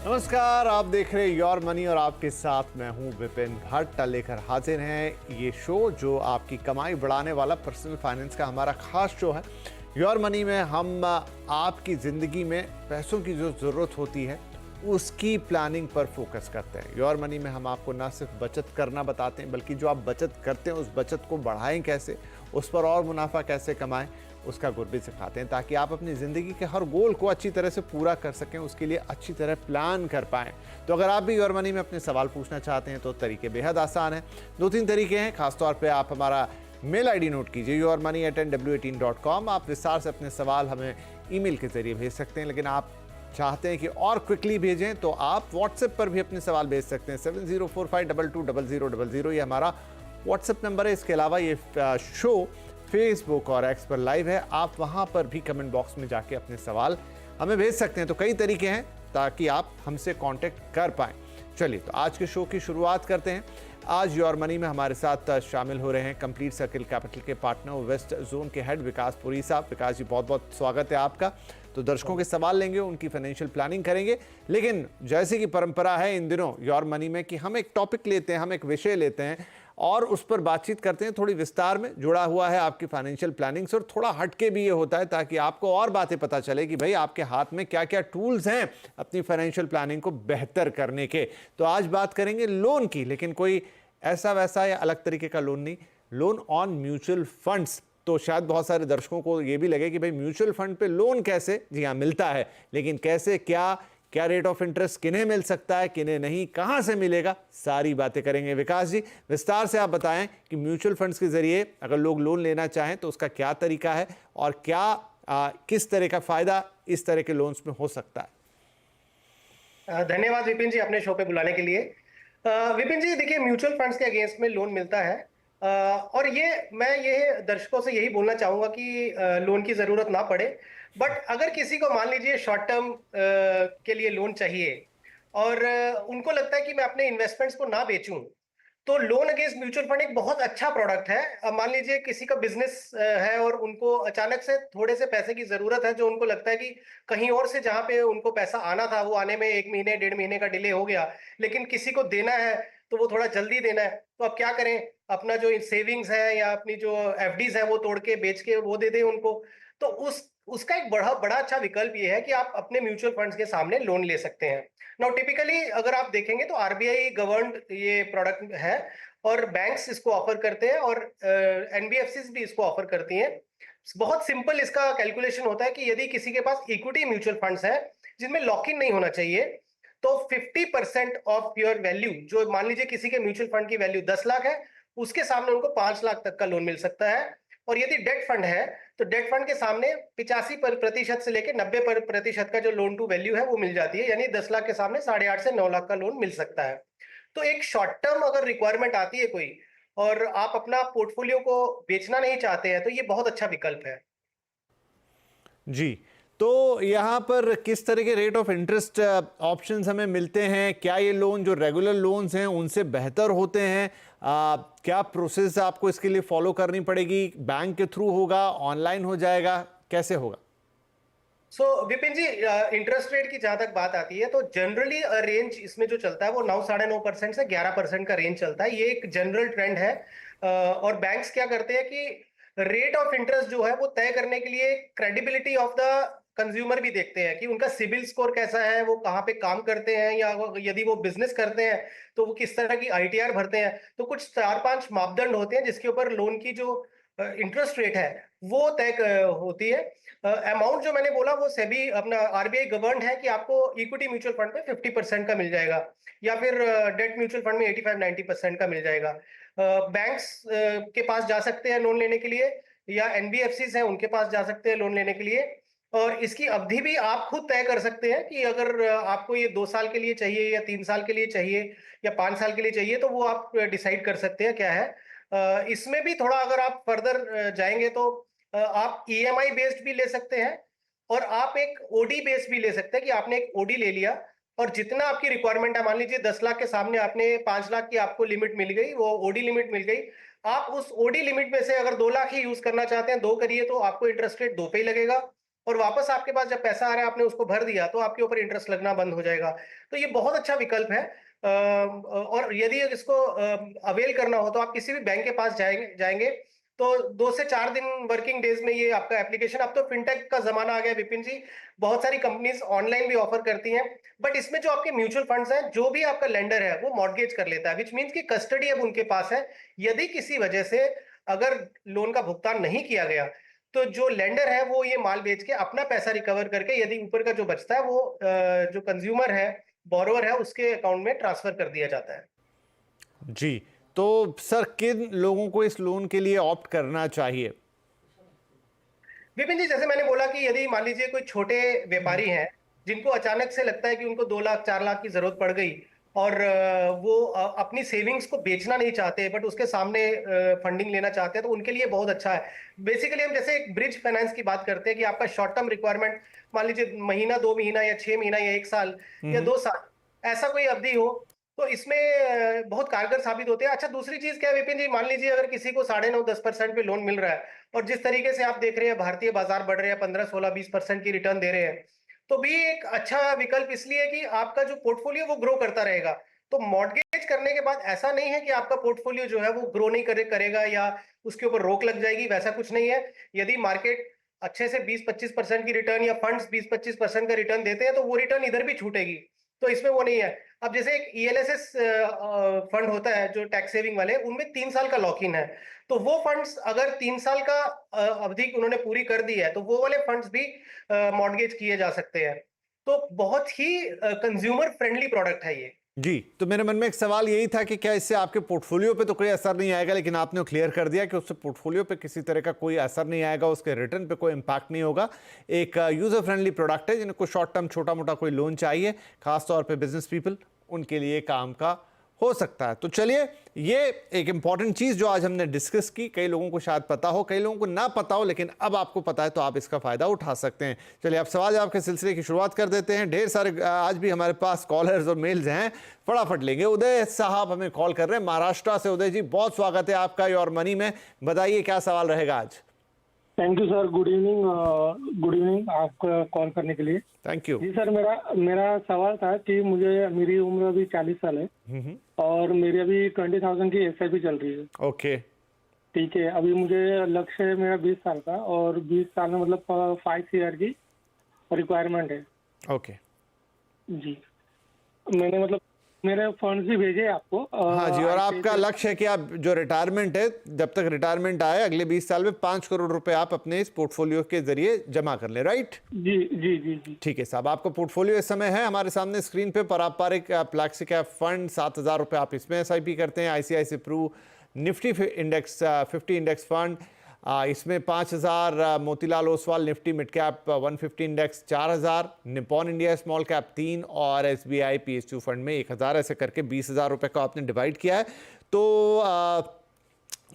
नमस्कार, आप देख रहे हैं योर मनी और आपके साथ मैं हूं विपिन भट्ट। लेकर हाजिर हैं ये शो जो आपकी कमाई बढ़ाने वाला पर्सनल फाइनेंस का हमारा खास शो है। योर मनी में हम आपकी ज़िंदगी में पैसों की जो ज़रूरत होती है उसकी प्लानिंग पर फोकस करते हैं। योर मनी में हम आपको ना सिर्फ बचत करना बताते हैं बल्कि जो आप बचत करते हैं उस बचत को बढ़ाएं कैसे, उस पर और मुनाफा कैसे कमाएं, उसका गुर भी सिखाते हैं ताकि आप अपनी ज़िंदगी के हर गोल को अच्छी तरह से पूरा कर सकें, उसके लिए अच्छी तरह प्लान कर पाएं। तो अगर आप भी योर मनी में अपने सवाल पूछना चाहते हैं तो तरीके बेहद आसान हैं। 2-3 तरीके हैं। खासतौर पे आप हमारा मेल आईडी नोट कीजिए yourmoney@nw18.com। आप विस्तार से अपने सवाल हमें ईमेल के जरिए भेज सकते हैं, लेकिन आप चाहते हैं कि और क्विकली भेजें तो आप व्हाट्सएप पर भी अपने सवाल भेज सकते हैं। 7045220000 ये हमारा व्हाट्सएप नंबर है। इसके अलावा ये शो फेसबुक और एक्स पर लाइव है, आप वहां पर भी कमेंट बॉक्स में जाके अपने सवाल हमें भेज सकते हैं। तो कई तरीके हैं ताकि आप हमसे कांटेक्ट कर पाएं। चलिए तो आज के शो की शुरुआत करते हैं। आज योर मनी में हमारे साथ शामिल हो रहे हैं कंप्लीट सर्किल कैपिटल के पार्टनर वेस्ट जोन के हेड विकास पुरी साहब। विकास जी, बहुत बहुत स्वागत है आपका। तो दर्शकों के सवाल लेंगे, उनकी फाइनेंशियल प्लानिंग करेंगे, लेकिन जैसे कि परंपरा है इन दिनों योर मनी में कि हम एक टॉपिक लेते हैं, हम एक विषय लेते हैं और उस पर बातचीत करते हैं। थोड़ी विस्तार में जुड़ा हुआ है आपकी फाइनेंशियल प्लानिंग से और थोड़ा हटके भी ये होता है ताकि आपको और बातें पता चले कि भाई आपके हाथ में क्या क्या टूल्स हैं अपनी फाइनेंशियल प्लानिंग को बेहतर करने के। तो आज बात करेंगे लोन की, लेकिन कोई ऐसा वैसा या अलग तरीके का लोन नहीं, लोन ऑन म्यूचुअल फंड्स। तो शायद बहुत सारे दर्शकों को ये भी लगे कि भाई म्यूचुअल फंड पे लोन कैसे, जी हाँ मिलता है, लेकिन कैसे, क्या क्या रेट ऑफ इंटरेस्ट किन्हें मिल सकता है, किन्हें नहीं, कहां से मिलेगा, सारी बातें करेंगे। विकास जी, विस्तार से आप बताएं कि म्यूचुअल फंड्स के जरिए अगर लोग लोन लेना चाहें तो उसका क्या तरीका है और क्या किस तरह का फायदा इस तरह के लोन्स में हो सकता है। धन्यवाद विपिन जी अपने शो पे बुलाने के लिए। विपिन जी देखिए, म्यूचुअल फंड्स के अगेंस्ट में लोन मिलता है और ये दर्शकों से यही बोलना चाहूंगा कि लोन की जरूरत ना पड़े। बट अगर किसी को मान लीजिए शॉर्ट टर्म के लिए लोन चाहिए और उनको लगता है कि मैं अपने इन्वेस्टमेंट्स को ना बेचूं, तो लोन अगेंस्ट म्यूचुअल फंड एक बहुत अच्छा प्रोडक्ट है। अब मान लीजिए किसी का बिजनेस है और उनको अचानक से थोड़े से पैसे की जरूरत है, जो उनको लगता है कि कहीं और से जहां पे उनको पैसा आना था वो आने में 1 महीने 1.5 महीने का डिले हो गया, लेकिन किसी को देना है तो वो थोड़ा जल्दी देना है। तो अब क्या करें, अपना जो सेविंग्स है या अपनी जो एफडीज है वो तोड़ के बेच के वो दे दें उनको। तो उसका एक बड़ा बड़ा अच्छा विकल्प ये है कि आप अपने म्यूचुअल फंड्स के सामने लोन ले सकते हैं। नाउ टिपिकली अगर आप देखेंगे तो आरबीआई गवर्नड ये प्रोडक्ट है और बैंक्स इसको ऑफर करते हैं और एनबीएफसीज भी इसको ऑफर करती हैं। बहुत सिंपल इसका कैलकुलेशन होता है कि यदि किसी के पास इक्विटी म्यूचुअल फंड्स है जिनमें लॉक इन नहीं होना चाहिए, तो 50% ऑफ योर वैल्यू, जो मान लीजिए किसी के म्यूचुअल फंड की वैल्यू 10 लाख है, उसके सामने उनको 5 लाख तक का लोन मिल सकता है। और यदि डेट फंड है तो डेट फंड के सामने 85% से लेकर 90% का जो लोन टू वैल्यू है वो मिल जाती है, यानी 10 लाख के सामने 8.5 से 9 लाख का लोन मिल सकता है। तो एक शॉर्ट टर्म अगर रिक्वायरमेंट आती है कोई और आप अपना पोर्टफोलियो को बेचना नहीं चाहते हैं, तो ये बहुत अच्छा विकल्प है। जी, तो यहाँ पर किस तरह के रेट ऑफ इंटरेस्ट ऑप्शंस हमें मिलते हैं? क्या ये लोन जो रेगुलर लोन्स हैं उनसे बेहतर होते हैं? क्या प्रोसेस आपको इसके लिए फॉलो करनी पड़ेगी? बैंक के थ्रू होगा, ऑनलाइन हो जाएगा, कैसे होगा? विपिन जी, इंटरेस्ट रेट की जहां तक बात आती है तो जनरली रेंज इसमें जो चलता है वो 9-9.5% से 11% का रेंज चलता है। ये एक जनरल ट्रेंड है। और बैंक्स क्या करते हैं कि रेट ऑफ इंटरेस्ट जो है वो तय करने के लिए क्रेडिबिलिटी ऑफ द कंज्यूमर भी देखते हैं कि उनका सिबिल स्कोर कैसा है, वो कहाँ पे काम करते हैं, या यदि वो बिजनेस करते हैं तो वो किस तरह की आईटीआर भरते हैं। तो कुछ 4-5 मापदंड होते हैं जिसके ऊपर लोन की जो इंटरेस्ट रेट है वो तय होती है। अमाउंट जो मैंने बोला वो सेबी अपना आरबीआई गवर्नड है कि आपको इक्विटी म्यूचुअल फंड में 50% का मिल जाएगा या फिर डेट म्यूचुअल फंड में 85-90% का मिल जाएगा। बैंक्स के पास जा सकते हैं लोन लेने के लिए, या एनबीएफसीज हैं उनके पास जा सकते हैं लोन लेने के लिए। और इसकी अवधि भी आप खुद तय कर सकते हैं कि अगर आपको ये 2 साल के लिए चाहिए या 3 साल के लिए चाहिए या 5 साल के लिए चाहिए, तो वो आप डिसाइड कर सकते हैं क्या है। इसमें भी थोड़ा अगर आप फर्दर जाएंगे तो आप ईएमआई बेस्ड भी ले सकते हैं और आप एक ओडी बेस्ड भी ले सकते हैं कि आपने एक ओडी ले लिया और जितना आपकी रिक्वायरमेंट है, मान लीजिए 10 लाख के सामने आपने 5 लाख की आपको लिमिट मिल गई, वो ओडी लिमिट मिल गई। आप उस ओडी लिमिट में से अगर 2 लाख ही यूज करना चाहते हैं, 2 करिए तो आपको इंटरेस्ट रेट 2 पे ही लगेगा। और वापस आपके पास जब पैसा आ रहा है आपने उसको भर दिया तो आपके ऊपर इंटरेस्ट लगना बंद हो जाएगा। तो ये बहुत अच्छा विकल्प है। और यदि इसको अवेल करना हो तो आप किसी भी बैंक के पास जाएंगे जाएंगे तो 2 से 4 दिन वर्किंग डेज में ये आपका एप्लीकेशन, अब तो फिनटेक का जमाना आ गया विपिन जी, बहुत सारी कंपनीज ऑनलाइन भी ऑफर करती हैं। बट इसमें जो आपके म्यूचुअल फंड्स हैं, जो भी आपका लेंडर है वो मॉर्गेज कर लेता है, विच मीन्स की कस्टडी अब उनके पास है। यदि किसी वजह से अगर लोन का भुगतान नहीं किया गया तो जो लेंडर है वो ये माल बेच के अपना पैसा रिकवर करके यदि ऊपर का जो बचता है वो जो कंज्यूमर है, बोरोवर है, उसके अकाउंट में ट्रांसफर कर दिया जाता है। जी, तो सर किन लोगों को इस लोन के लिए ऑप्ट करना चाहिए? विपिन जी, जैसे मैंने बोला कि यदि मान लीजिए कोई छोटे व्यापारी हैं जिनको अचानक से लगता है कि उनको 2 लाख 4 लाख की जरूरत पड़ गई और वो अपनी सेविंग्स को बेचना नहीं चाहते बट उसके सामने फंडिंग लेना चाहते हैं, तो उनके लिए बहुत अच्छा है। बेसिकली हम जैसे एक ब्रिज फाइनेंस की बात करते हैं कि आपका शॉर्ट टर्म रिक्वायरमेंट मान लीजिए महीना, 2 महीना या 6 महीना या 1 साल या 2 साल, ऐसा कोई अवधि हो तो इसमें बहुत कारगर साबित होते हैं। अच्छा, दूसरी चीज क्या है विपिन जी, मान लीजिए अगर किसी को 9.5-10% पे लोन मिल रहा है और जिस तरीके से आप देख रहे हैं भारतीय बाजार बढ़ रहे हैं, 15, 16, 20% की रिटर्न दे रहे हैं, तो भी एक अच्छा विकल्प इसलिए है कि आपका जो पोर्टफोलियो वो ग्रो करता रहेगा। तो मॉर्गेज करने के बाद ऐसा नहीं है कि आपका पोर्टफोलियो जो है वो ग्रो नहीं करेगा या उसके ऊपर रोक लग जाएगी, वैसा कुछ नहीं है। यदि मार्केट अच्छे से 20-25% की रिटर्न या फंड्स 20-25% का रिटर्न देते हैं तो वो रिटर्न इधर भी छूटेगी, तो इसमें वो नहीं है। अब जैसे एक ईएलएसएस फंड होता है जो टैक्स सेविंग वाले, उनमें 3 साल का लॉक इन है, तो वो फंड्स अगर 3 साल का अवधि उन्होंने पूरी कर दी है तो वो वाले फंड्स भी मॉर्गेज किए जा सकते हैं। तो बहुत ही कंज्यूमर फ्रेंडली प्रोडक्ट है ये। जी, तो मेरे मन में एक सवाल यही था कि क्या इससे आपके पोर्टफोलियो पे तो कोई असर नहीं आएगा, लेकिन आपने क्लियर कर दिया कि उससे पोर्टफोलियो पे किसी तरह का कोई असर नहीं आएगा, उसके रिटर्न पे कोई इंपैक्ट नहीं होगा। एक यूजर फ्रेंडली प्रोडक्ट है, जिनको शॉर्ट टर्म छोटा मोटा कोई लोन चाहिए, खासतौर पे बिजनेस पीपल, उनके लिए काम का हो सकता है। तो चलिए, ये एक इंपॉर्टेंट चीज जो आज हमने डिस्कस की, कई लोगों को शायद पता हो, कई लोगों को ना पता हो, लेकिन अब आपको पता है तो आप इसका फायदा उठा सकते हैं। चलिए, अब सवाल जवाब के सिलसिले की शुरुआत कर देते हैं। ढेर सारे आज भी हमारे पास कॉलर्स और मेल्स हैं, फटाफट लेंगे। उदय साहब हमें कॉल कर रहे हैं महाराष्ट्र से। उदय जी, बहुत स्वागत है आपका योर मनी में। बताइए क्या सवाल रहेगा आज। Thank you sir, good evening आपका कॉल करने के लिए। Thank you. जी सर, मेरा सवाल था कि मेरी उम्र अभी 40 साल है और मेरी अभी 20,000 की एसआईपी चल रही है। ओके, ठीक है, अभी मुझे लक्ष्य है मेरा 20 साल का और 20 साल में मतलब 5 ईयर की रिक्वायरमेंट है। ओके जी, मैंने मतलब मेरे फंड्स भी भेजे आपको। हाँ जी, और आपका लक्ष्य है कि आप जो रिटायरमेंट है, जब तक रिटायरमेंट आए अगले 20 साल में 5 करोड़ रुपए आप अपने इस पोर्टफोलियो के जरिए जमा कर लें, राइट? जी जी जी जी। ठीक है साहब, आपका पोर्टफोलियो इस समय है हमारे सामने स्क्रीन पे। पारंपरिक फ्लैक्सी कैप फंड 7,000 रुपए आप इसमें एसआईपी करते हैं। ICICI Pru Nifty index 50 index fund, इसमें 5,000। Motilal Oswal Nifty mid cap 150 index 4,000। Nippon India small cap 3 और एसबीआई पीएसयू फंड में 1,000। ऐसे करके 20,000 रुपए को आपने डिवाइड किया है। तो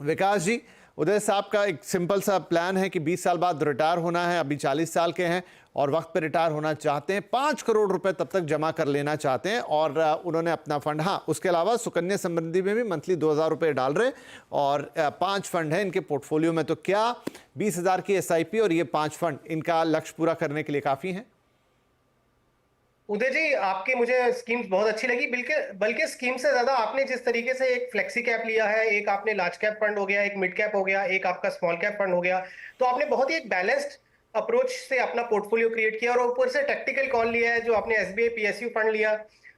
विकास जी, उदय साहब का एक सिंपल सा प्लान है कि 20 साल बाद रिटायर होना है, अभी 40 साल के हैं और वक्त पे रिटायर होना चाहते हैं, 5 करोड़ रुपए तब तक जमा कर लेना चाहते हैं और उन्होंने अपना फंड, हाँ उसके अलावा सुकन्या समृद्धि में भी मंथली 2,000 रुपए डाल रहे हैं और 5 फंड है इनके पोर्टफोलियो में। तो क्या 20,000 की एसआईपी और ये 5 फंड इनका लक्ष्य पूरा करने के लिए काफी है? उदय जी, आपकी मुझे स्कीम्स बहुत अच्छी लगी। बल्कि स्कीम से ज्यादा आपने जिस तरीके से एक फ्लेक्सी कैप लिया है, एक आपने लार्ज कैप फंड हो गया, एक मिड कैप हो गया, एक आपका स्मॉल कैप फंड हो गया, तो आपने बहुत ही एक बैलेंस्ड अप्रोच से अपना पोर्टफोलियो क्रिएट किया और ऊपर से टैक्टिकल कॉल लिया है। जो आपने एसबीआई पीएसयू फंड लिया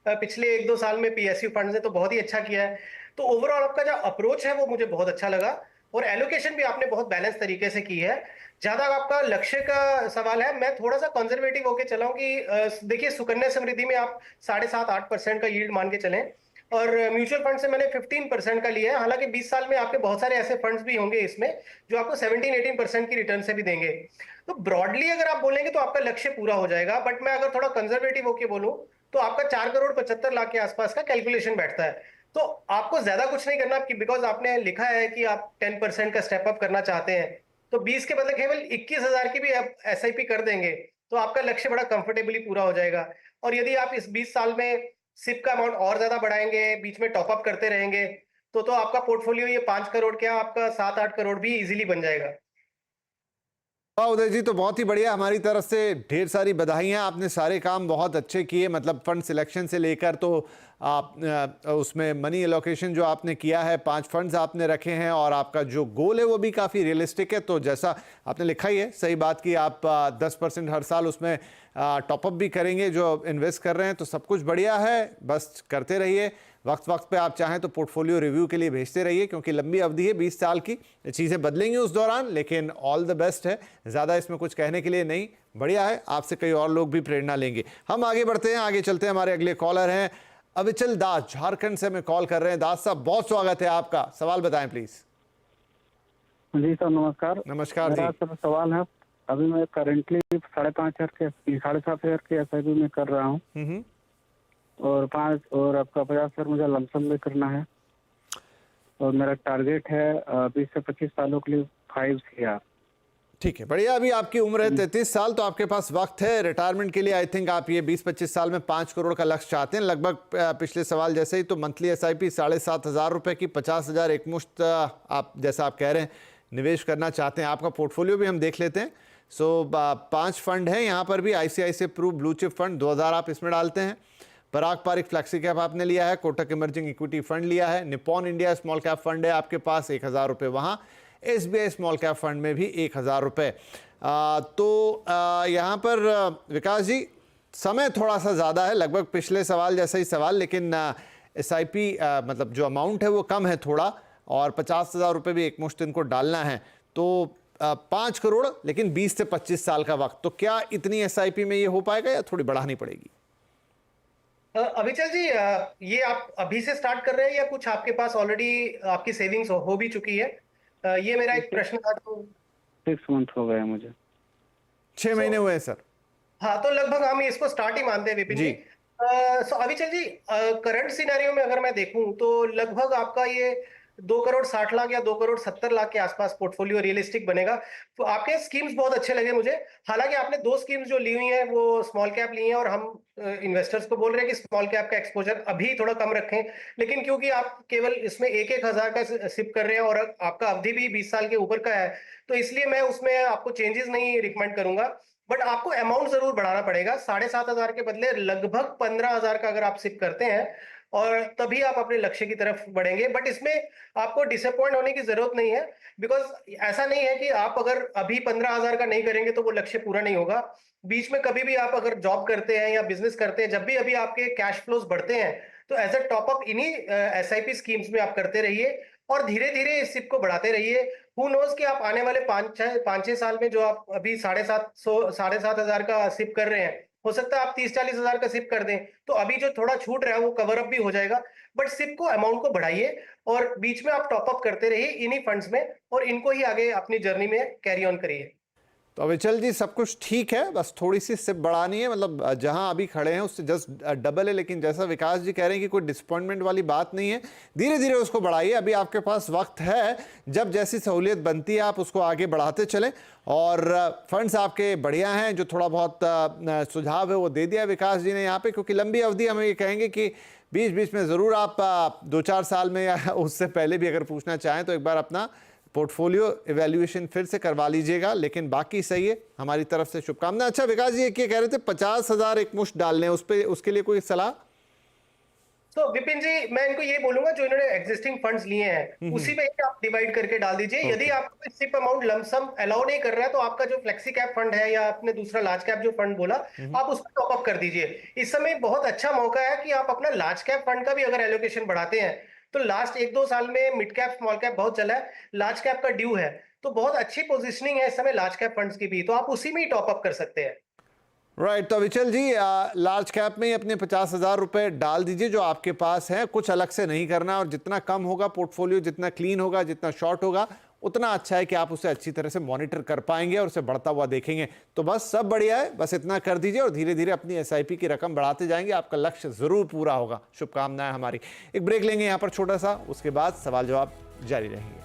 पिछले 1-2 साल में पीएसयू फंड से, तो बहुत ही अच्छा किया है। तो ओवरऑल आपका जो अप्रोच है वो मुझे बहुत अच्छा लगा और एलोकेशन भी आपने बहुत बैलेंस तरीके से की है। ज्यादा आपका लक्ष्य का सवाल है, मैं थोड़ा सा कंजर्वेटिव होके चला हूं कि देखिए सुकन्या समृद्धि में आप 7.5-8% का यील्ड मान के चलें और म्यूचुअल फंड से मैंने 15% का लिया है। हालांकि 20 साल में आपके बहुत सारे ऐसे फंड्स भी होंगे इसमें जो आपको 17-18% की रिटर्न से भी देंगे। तो ब्रॉडली अगर आप बोलेंगे तो आपका लक्ष्य पूरा हो जाएगा, बट मैं अगर थोड़ा कंजर्वेटिव होके बोलूं तो आपका 4,75 लाख के आसपास का कैलकुलेशन बैठता है। तो आपको ज्यादा कुछ नहीं करना, बिकॉज आपने लिखा है कि आप 10% का स्टेप अप करना चाहते हैं, तो 20 के बदले केवल 21,000 की भी आप एसआईपी कर देंगे तो आपका लक्ष्य बड़ा कंफर्टेबली पूरा हो जाएगा। और यदि आप इस 20 साल में सिप का अमाउंट और ज्यादा बढ़ाएंगे, बीच में टॉप अप करते रहेंगे, तो आपका पोर्टफोलियो ये 5 करोड़ क्या आपका 7-8 करोड़ भी इजीली बन जाएगा। वाह उदय जी, तो बहुत ही बढ़िया, हमारी तरफ से ढेर सारी बधाइयाँ। आपने सारे काम बहुत अच्छे किए, मतलब फंड सिलेक्शन से लेकर तो आप उसमें मनी एलोकेशन जो आपने किया है, 5 फंड्स आपने रखे हैं और आपका जो गोल है वो भी काफ़ी रियलिस्टिक है। तो जैसा आपने लिखा ही है, सही बात की आप 10% हर साल उसमें टॉपअप भी करेंगे जो इन्वेस्ट कर रहे हैं, तो सब कुछ बढ़िया है, बस करते रहिए। वक्त वक्त पे आप चाहें तो पोर्टफोलियो रिव्यू के लिए भेजते रहिए, क्योंकि लंबी अवधि है 20 साल की, चीज़ें बदलेंगी उस दौरान, लेकिन ऑल द बेस्ट है, ज़्यादा इसमें कुछ कहने के लिए नहीं। बढ़िया है, आपसे कई और लोग भी प्रेरणा लेंगे। हम आगे बढ़ते हैं, आगे चलते हैं। हमारे अगले कॉलर हैं अविचल दास, झारखंड से हमें कॉल कर रहे हैं। दास साहब, बहुत स्वागत है आपका, सवाल बताएं प्लीज। जी सर, नमस्कार। नमस्कार मेरा जी। सर सवाल है, अभी मैं करेंटली 7,500 के SIP में कर रहा हूँ और आपका 50,000 मुझे लमसम में करना है और मेरा टारगेट है 20 से 25 सालों के लिए 5 CR। ठीक है, बढ़िया। अभी आपकी उम्र है 33 साल, तो आपके पास वक्त है रिटायरमेंट के लिए। आई थिंक आप ये 20-25 साल में 5 करोड़ का लक्ष्य चाहते हैं लगभग। पिछले सवाल जैसे ही, तो मंथली SIP 7,500 रुपए की 50,000 एक मुश्त आप, जैसा आप कह रहे हैं, निवेश करना चाहते हैं। आपका पोर्टफोलियो भी हम देख लेते हैं। 5 फंड हैं यहाँ पर भी। ICICI Pru blue chip fund 2,000 आप इसमें डालते हैं। पराग पारिक फ्लैक्सी कैप आपने लिया है। कोटक इमर्जिंग इक्विटी फंड लिया है। Nippon India small cap fund है आपके पास, 1,000 रुपये वहाँ। SBI स्मॉल कैप फंड में भी 1,000 रुपये। यहाँ पर विकास जी, समय थोड़ा सा ज़्यादा है, लगभग पिछले सवाल जैसा ही सवाल, लेकिन SIP मतलब जो अमाउंट है वो कम है थोड़ा, और 50,000 रुपये भी एक मुश्त इनको डालना है। तो 5 करोड़ लेकिन 20 से 25 साल का वक्त, तो क्या इतनी SIP में ये हो पाएगा या थोड़ी बढ़ानी पड़ेगी? अभिचल जी, ये आप अभी से स्टार्ट कर रहे हैं या कुछ आपके पास ऑलरेडी आपकी सेविंग्स हो भी चुकी है? ये मेरा एक प्रश्न था। तो 6 मंथ हो गए मुझे। 6 महीने हुए हैं सर। हाँ, तो लगभग हम इसको स्टार्ट ही मानते हैं विपिन जी। अभिचल जी, करंट सिनेरियो में अगर मैं देखूं तो लगभग आपका ये 2 करोड़ 60 लाख या 2 करोड़ 70 लाख के आसपास पोर्टफोलियो रियलिस्टिक बनेगा। तो आपके स्कीम्स बहुत अच्छे लगे मुझे। हालांकि आपने 2 स्कीम्स जो ली हुई हैं वो स्मॉल कैप ली हैं, और हम इन्वेस्टर्स को बोल रहे हैं कि स्मॉल कैप का एक्सपोजर अभी थोड़ा कम रखें। लेकिन क्योंकि आप केवल इसमें 1,000 का सिप कर रहे हैं और आपका अवधि भी 20 साल के ऊपर का है, तो इसलिए मैं उसमें आपको चेंजेस नहीं रिकमेंड करूंगा। बट आपको अमाउंट जरूर बढ़ाना पड़ेगा। 7,500 के बदले लगभग 15,000 का अगर आप सिप करते हैं, और तभी आप अपने लक्ष्य की तरफ बढ़ेंगे। बट इसमें आपको डिसअपॉइंट होने की जरूरत नहीं है, बिकॉज ऐसा नहीं है कि आप अगर अभी 15,000 का नहीं करेंगे तो वो लक्ष्य पूरा नहीं होगा। बीच में कभी भी आप अगर जॉब करते हैं या बिजनेस करते हैं, जब भी अभी आपके कैश फ्लोज बढ़ते हैं, तो एज अ टॉपअप इन्हीं SIP स्कीम्स में आप करते रहिए और धीरे धीरे इस सिप को बढ़ाते रहिए। हु नोज कि आप आने वाले 5-6 साल में, जो आप अभी 7,500 का सिप कर रहे हैं, हो सकता है आप 30-40 हजार का सिप कर दें, तो अभी जो थोड़ा छूट रहा है वो कवर अप भी हो जाएगा। बट सिप को, अमाउंट को बढ़ाइए और बीच में आप टॉप अप करते रहिए इन्हीं फंड्स में, और इनको ही आगे अपनी जर्नी में कैरी ऑन करिए। तो अविचल जी, सब कुछ ठीक है, बस थोड़ी सी सिप बढ़ानी है, मतलब जहां अभी खड़े हैं उससे जस्ट डबल है। लेकिन जैसा विकास जी कह रहे हैं कि कोई डिसअपॉइंटमेंट वाली बात नहीं है, धीरे धीरे उसको बढ़ाइए। अभी आपके पास वक्त है, जब जैसी सहूलियत बनती है आप उसको आगे बढ़ाते चलें। और फंड्स आपके बढ़िया हैं, जो थोड़ा बहुत सुझाव है वो दे दिया विकास जी ने यहाँ पे, क्योंकि लंबी अवधि हम ये कहेंगे कि बीच बीच में ज़रूर आप 2-4 साल में या उससे पहले भी अगर पूछना चाहें तो एक बार अपना पोर्टफोलियो इवैल्यूएशन फिर से करवा लीजिएगा। लेकिन बाकी सही है, हमारी तरफ से शुभकामना। अच्छा विकास जी, ये कह रहे थे 50,000 एक मुश्त डालने, उस पे उसके लिए कोई सलाह? तो विपिन जी, मैं इनको ये बोलूंगा, जो इन्होंने एग्जिस्टिंग फंड्स लिए हैं उसी में ही आप डिवाइड करके डाल दीजिए। यदि आपको सिप अमाउंट लमसम अलाउ नहीं कर रहा है, तो आपका जो फ्लेक्सी कैप फंड है या आपने दूसरा लार्ज कैप जो फंड बोला, आप उसमें टॉप अप कर दीजिए। इस समय बहुत अच्छा मौका है कि आप अपना लार्ज कैप फंड का भी अगर एलोकेशन बढ़ाते हैं, तो लास्ट 1-2 साल में मिड कैप स्मॉल कैप बहुत चला है, लार्ज कैप का ड्यू है, तो बहुत अच्छी पोजिशनिंग है इस समय लार्ज कैप फंड्स की भी, तो आप उसी में ही टॉप अप कर सकते हैं। राइट। तो अविचल जी, लार्ज कैप में ही अपने 50,000 रुपए डाल दीजिए जो आपके पास है, कुछ अलग से नहीं करना। और जितना कम होगा पोर्टफोलियो, जितना क्लीन होगा, जितना शॉर्ट होगा, उतना अच्छा है कि आप उसे अच्छी तरह से मॉनिटर कर पाएंगे और उसे बढ़ता हुआ देखेंगे। तो बस सब बढ़िया है, बस इतना कर दीजिए और धीरे धीरे अपनी SIP की रकम बढ़ाते जाएंगे, आपका लक्ष्य जरूर पूरा होगा। शुभकामनाएं हमारी। एक ब्रेक लेंगे यहाँ पर छोटा सा, उसके बाद सवाल जवाब जारी रहेंगे।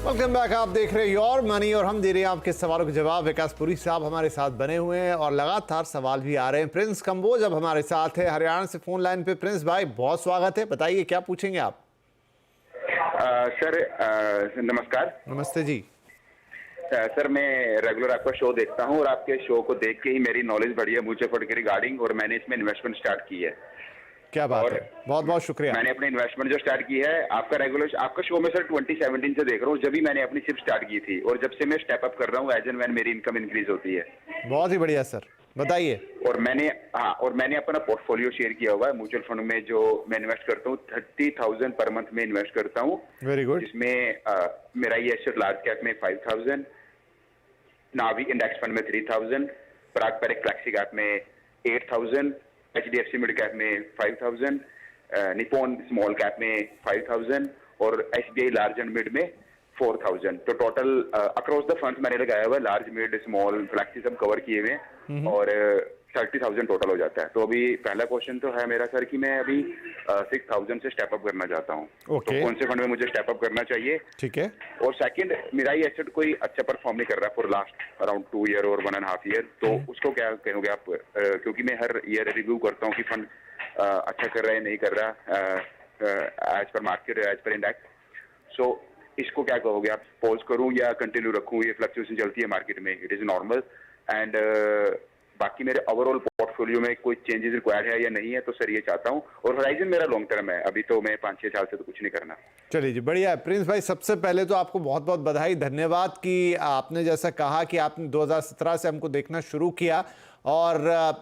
Welcome back. आप देख रहे हैं योर मनी और हम दे रहे हैं आपके सवालों के जवाब। विकास पुरी साहब हमारे साथ बने हुए हैं और लगातार सवाल भी आ रहे हैं। प्रिंस कंबोज अब हमारे साथ है हरियाणा से फोन लाइन पे। प्रिंस भाई बहुत स्वागत है, बताइए क्या पूछेंगे आप? सर नमस्कार। नमस्ते जी। सर मैं रेगुलर आपका शो देखता हूं और आपके शो को देख के ही मेरी नॉलेज बढ़ी है म्यूचुअल फंड के रिगार्डिंग और मैंने इसमें इन्वेस्टमेंट स्टार्ट की है। क्या बात है, बहुत बहुत शुक्रिया। मैंने अपनी इन्वेस्टमेंट जो स्टार्ट की है आपका शो में सर 2017 से देख रहा हूँ, जब भी मैंने अपनी सिप स्टार्ट की थी और जब से मैं स्टेप अप कर रहा हूँ एज एंड व्हेन मेरी इनकम इंक्रीज होती है। बहुत ही बढ़िया सर, बताइए। और मैंने अपना पोर्टफोलियो शेयर किया हुआ है म्यूचुअल फंड में, जो मैं इन्वेस्ट करता हूँ 30,000 पर मंथ में इन्वेस्ट करता हूँ। Very good. जिसमें मेरा ये एसेट लार्ज कैप में 5,000, नावी इंडेक्स फंड में 3,000, पराग पर फ्लेक्सी कैप में 8,000, HDFC मिड कैप में 5,000, निपॉन स्मॉल कैप में 5,000 और SBI लार्ज एंड मिड में 4,000। तो टोटल अक्रॉस द फंड्स मैंने लगाया हुआ है, लार्ज मिड स्मॉल फ्लेक्सी सब कवर किए हुए हैं और 30,000 टोटल हो जाता है। तो अभी पहला क्वेश्चन तो है मेरा सर कि मैं अभी 6,000 से स्टेप अप करना चाहता हूँ। Okay. तो कौन से फंड में मुझे स्टेप अप करना चाहिए? ठीक है। और सेकंड, मेरा ये एसेट कोई अच्छा परफॉर्म नहीं कर रहा फॉर लास्ट अराउंड 2 ईयर और 1.5 ईयर, तो उसको क्या कहोगे आप? क्योंकि मैं हर ईयर रिव्यू करता हूँ कि फंड अच्छा कर रहा है नहीं कर रहा as per market as per index. So इसको क्या कहोगे आप? पॉज करूं या कंटिन्यू रखूं? ये फ्लक्चुएशन चलती है मार्केट में, इट इज नॉर्मल। एंड बाकी मेरे ओवरऑल पोर्टफोलियो में कोई चेंजेस रिक्वायर्ड है या नहीं है, तो सर ये चाहता हूं। और होराइजन मेरा लॉन्ग टर्म है, अभी तो मैं 5-6 साल से तो कुछ नहीं करना। चलिए जी, बढ़िया है। प्रिंस भाई सबसे पहले तो आपको बहुत बहुत बधाई, धन्यवाद कि आपने जैसा कहा कि आपने 2017 से हमको देखना शुरू किया और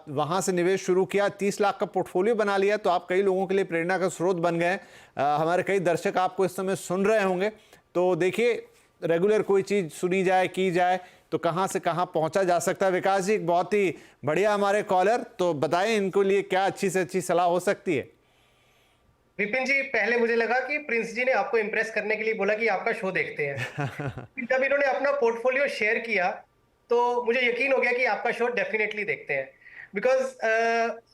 वहां से निवेश शुरू किया, 30 लाख का पोर्टफोलियो बना लिया, तो आप कई लोगों के लिए प्रेरणा का स्रोत बन गए। हमारे कई दर्शक आपको इस समय सुन रहे होंगे। तो देखिए, रेगुलर कोई चीज सुनी जाए की जाए तो कहां से कहां पहुंचा जा सकता है। विकास जी एक बहुत ही बढ़िया हमारे कॉलर, तो बताएं इनको लिए क्या अच्छी से अच्छी सलाह हो सकती है। विपिन जी, पहले मुझे लगा कि प्रिंस जी ने आपको इम्प्रेस करने के लिए बोला कि आपका शो देखते हैं। जब इन्होंने अपना पोर्टफोलियो शेयर किया तो मुझे यकीन हो गया कि आपका शो डेफिनेटली देखते हैं। बिकॉज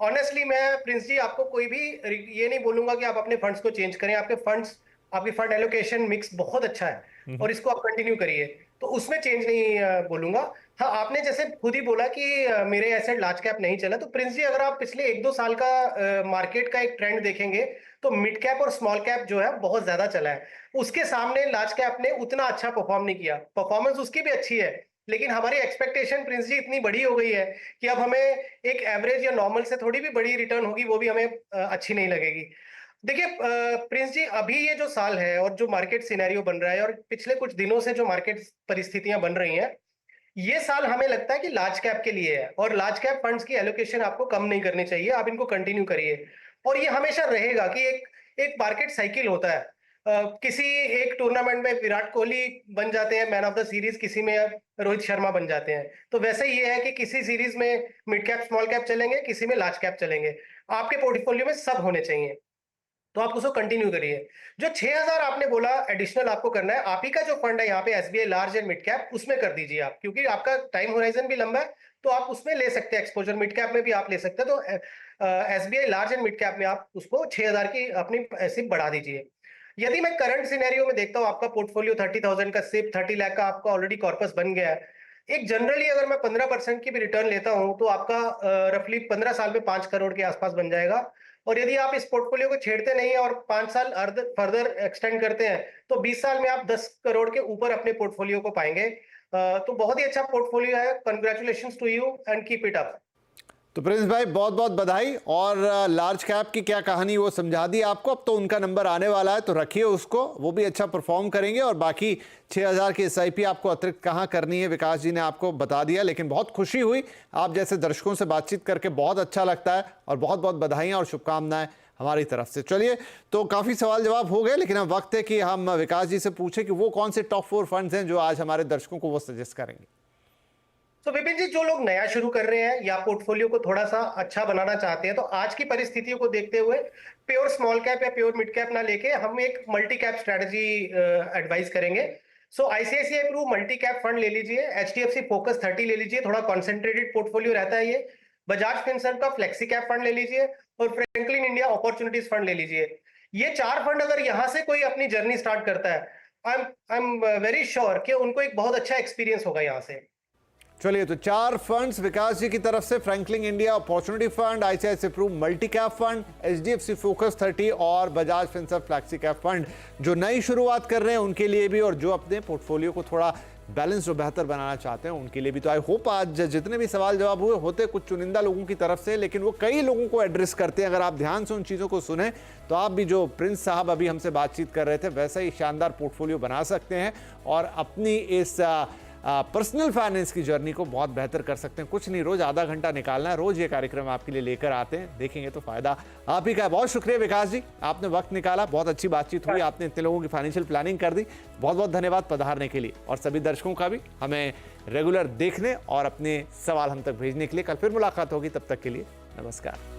ऑनेस्टली मैं प्रिंस जी आपको कोई भी ये नहीं बोलूंगा कि आप अपने फंड्स को चेंज करें। आपकी फंड एलोकेशन मिक्स बहुत अच्छा है और इसको आप कंटिन्यू करिए, तो उसमें चेंज नहीं बोलूंगा। हाँ, आपने जैसे खुद ही बोला कि मेरे एसेट लार्ज कैप नहीं चला, तो प्रिंस जी अगर आप पिछले 1-2 साल का मार्केट का एक ट्रेंड देखेंगे तो मिड कैप और स्मॉल कैप जो है बहुत ज्यादा चला है। उसके सामने लार्ज कैप ने उतना अच्छा परफॉर्म नहीं किया। परफॉर्मेंस उसकी भी अच्छी है, लेकिन हमारी एक्सपेक्टेशन प्रिंस जी इतनी बड़ी हो गई है कि अब हमें एक एवरेज या नॉर्मल से थोड़ी भी बड़ी रिटर्न होगी वो भी हमें अच्छी नहीं लगेगी। देखिए प्रिंस जी, अभी ये जो साल है और जो मार्केट सिनेरियो बन रहा है और पिछले कुछ दिनों से जो मार्केट परिस्थितियां बन रही हैं, ये साल हमें लगता है कि लार्ज कैप के लिए है और लार्ज कैप फंड्स की एलोकेशन आपको कम नहीं करनी चाहिए। आप इनको कंटिन्यू करिए और ये हमेशा रहेगा कि एक मार्केट साइकिल होता है। किसी एक टूर्नामेंट में विराट कोहली बन जाते हैं मैन ऑफ द सीरीज, किसी में रोहित शर्मा बन जाते हैं। तो वैसे ही ये है कि किसी सीरीज में मिड कैप स्मॉल कैप चलेंगे, किसी में लार्ज कैप चलेंगे। आपके पोर्टफोलियो में सब होने चाहिए, तो आप उसको कंटिन्यू करिए। जो 6,000 आपने बोला एडिशनल आपको करना है, आप ही का जो फंड है यहाँ पे SBI large and mid cap, उसमें कर दीजिए आप, क्योंकि आपका टाइम होराइजन भी लंबा है, तो आप उसमें ले सकते हैं एक्सपोजर। मिड कैप में भी आप ले सकते हैं, तो SBI large and mid cap में आप उसको 6,000 की अपनी सिप बढ़ा दीजिए। यदि मैं करंट सिनेरियो में देखता हूँ, आपका पोर्टफोलियो 30,000 का सिप 30 लाख का आपका ऑलरेडी कॉर्पस बन गया है। एक जनरली अगर मैं 15% की भी रिटर्न लेता हूं तो आपका रफली 15 साल में 5 करोड़ के आसपास बन जाएगा। और यदि आप इस पोर्टफोलियो को छेड़ते नहीं है और 5 साल फर्दर एक्सटेंड करते हैं तो 20 साल में आप 10 करोड़ के ऊपर अपने पोर्टफोलियो को पाएंगे। तो बहुत ही अच्छा पोर्टफोलियो है। Congratulations to you and keep it up. तो प्रिंस भाई बहुत बहुत बधाई। और लार्ज कैप की क्या कहानी वो समझा दी आपको। अब तो उनका नंबर आने वाला है, तो रखिए उसको, वो भी अच्छा परफॉर्म करेंगे। और बाकी 6,000 की SIP आपको अतिरिक्त कहाँ करनी है विकास जी ने आपको बता दिया। लेकिन बहुत खुशी हुई, आप जैसे दर्शकों से बातचीत करके बहुत अच्छा लगता है। और बहुत बहुत बधाइयाँ और शुभकामनाएं हमारी तरफ से। चलिए, तो काफ़ी सवाल जवाब हो गए, लेकिन अब वक्त है कि हम विकास जी से पूछें कि वो कौन से टॉप 4 फंड्स हैं जो आज हमारे दर्शकों को वो सजेस्ट करेंगे। तो विपिन जी, जो लोग नया शुरू कर रहे हैं या पोर्टफोलियो को थोड़ा सा अच्छा बनाना चाहते हैं, तो आज की परिस्थितियों को देखते हुए प्योर स्मॉल कैप या प्योर मिड कैप ना लेके हम एक मल्टी कैप स्ट्रेटजी एडवाइस करेंगे। So ICICI Pru multi cap fund ले लीजिए, HDFC फोकस 30 ले लीजिए, थोड़ा कॉन्सेंट्रेटेड पोर्टफोलियो रहता है ये। बजाज फिनसर्व का फ्लेक्सी कैप फंड ले लीजिए और फ्रैंकलिन इंडिया अपॉर्चुनिटीज फंड ले लीजिए। ये 4 फंड अगर यहां से कोई अपनी जर्नी स्टार्ट करता है आई एम वेरी श्योर कि उनको एक बहुत अच्छा एक्सपीरियंस होगा यहाँ से। चलिए, तो 4 फंड्स विकास जी की तरफ से, Franklin India opportunity fund, ICICI Pru multi cap fund, HDFC focus 30 और Bajaj Finserv flexi cap fund, जो नई शुरुआत कर रहे हैं उनके लिए भी और जो अपने पोर्टफोलियो को थोड़ा बैलेंस और बेहतर बनाना चाहते हैं उनके लिए भी। तो आई होप आज जितने भी सवाल जवाब हुए होते कुछ चुनिंदा लोगों की तरफ से, लेकिन वो कई लोगों को एड्रेस करते हैं। अगर आप ध्यान से उन चीज़ों को सुने तो आप भी, जो प्रिंस साहब अभी हमसे बातचीत कर रहे थे, वैसा ही शानदार पोर्टफोलियो बना सकते हैं और अपनी इस पर्सनल फाइनेंस की जर्नी को बहुत बेहतर कर सकते हैं। कुछ नहीं, रोज आधा घंटा निकालना है, रोज ये कार्यक्रम आपके लिए लेकर आते हैं, देखेंगे तो फायदा आप ही का है। बहुत शुक्रिया विकास जी, आपने वक्त निकाला, बहुत अच्छी बातचीत हुई, आपने इतने लोगों की फाइनेंशियल प्लानिंग कर दी। बहुत बहुत धन्यवाद पधारने के लिए, और सभी दर्शकों का भी हमें रेगुलर देखने और अपने सवाल हम तक भेजने के लिए। कल फिर मुलाकात होगी, तब तक के लिए नमस्कार।